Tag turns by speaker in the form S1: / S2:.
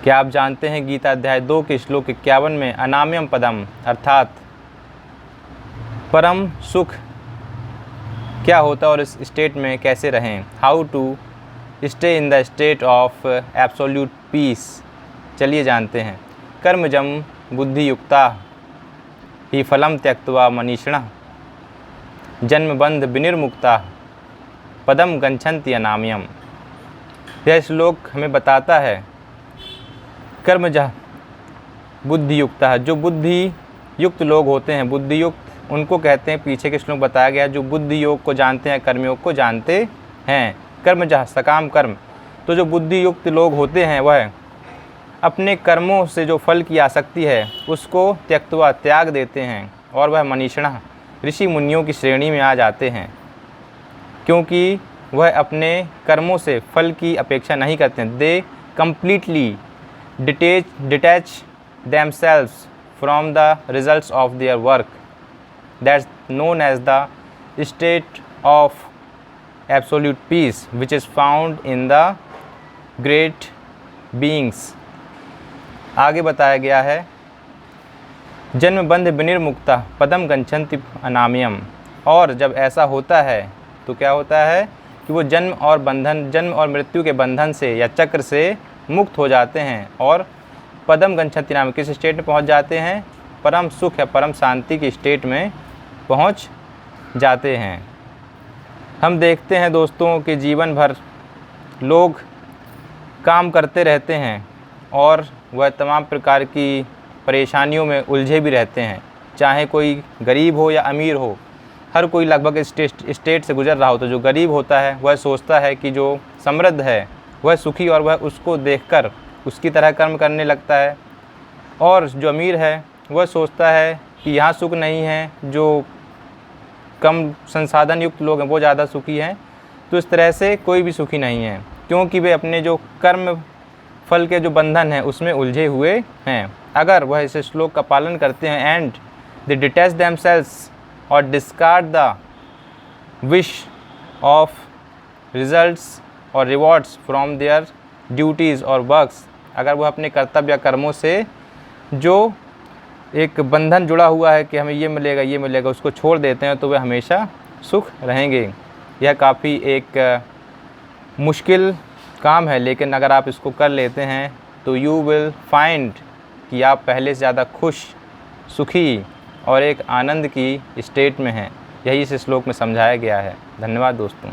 S1: क्या आप जानते हैं गीता अध्याय 2 के श्लोक 51 में अनाम्यम पदम अर्थात परम सुख क्या होता है और इस स्टेट में कैसे रहें? How to stay in the state of absolute peace. चलिए जानते हैं। कर्मजम बुद्धि युक्ता ही फलम त्यक्त्वा मनीषिणः जन्मबंध विनिर्मुक्ता पदम गच्छन्ति अनाम्यम। यह श्लोक हमें बताता है कर्मजा बुद्धि युक्ता, जो बुद्धि युक्त लोग होते हैं, बुद्धि युक्त उनको कहते हैं। पीछे के श्लोक बताया गया जो बुद्धि योग को जानते हैं, कर्मयोग को जानते हैं। कर्मजा सकाम कर्म, तो जो बुद्धि युक्त लोग होते हैं वह अपने कर्मों से जो फल की आसक्ति है उसको त्यक्त्वा त्याग देते हैं और वह मनीषिणः ऋषि मुनियों की श्रेणी में आ जाते हैं, क्योंकि वह अपने कर्मों से फल की अपेक्षा नहीं करते हैं। They completely detach themselves from the results of their work. That's known as the state of absolute peace, which is found in the great beings. आगे बताया गया है जन्म बंध विनिर्मुक्ता पदम गच्छन्ति अनाम्यम। और जब ऐसा होता है तो क्या होता है कि वो जन्म और मृत्यु के बंधन से या चक्र से मुक्त हो जाते हैं और पदम गच्छन्ति नाम किस स्टेट में पहुंच जाते हैं? परम सुख या परम शांति की स्टेट में पहुंच जाते हैं। हम देखते हैं दोस्तों कि जीवन भर लोग काम करते रहते हैं और वह तमाम प्रकार की परेशानियों में उलझे भी रहते हैं, चाहे कोई गरीब हो या अमीर हो। हर कोई लगभग इस स्टेट से गुजर रहा हो। तो जो गरीब होता है वह सोचता है कि जो समृद्ध है वह सुखी और वह उसको देखकर उसकी तरह कर्म करने लगता है, और जो अमीर है वह सोचता है कि यहाँ सुख नहीं है, जो कम संसाधन युक्त लोग हैं वो ज़्यादा सुखी हैं। तो इस तरह से कोई भी सुखी नहीं है, क्योंकि वे अपने जो कर्म फल के जो बंधन हैं उसमें उलझे हुए हैं। अगर वह इस श्लोक का पालन करते हैं एंड दे डिटैच देमसेल्व्स और discard the wish of results और रिवॉर्ड्स फ्रॉम देयर ड्यूटीज़ और वर्क्स, अगर वह अपने कर्तव्य कर्मों से जो एक बंधन जुड़ा हुआ है कि हमें ये मिलेगा उसको छोड़ देते हैं, तो वे हमेशा सुख रहेंगे। यह काफ़ी एक मुश्किल काम है, लेकिन अगर आप इसको कर लेते हैं तो यू विल फाइंड कि आप पहले से ज़्यादा खुश, सुखी और एक आनंद की स्टेट में हैं। यही इस श्लोक में समझाया गया है। धन्यवाद दोस्तों।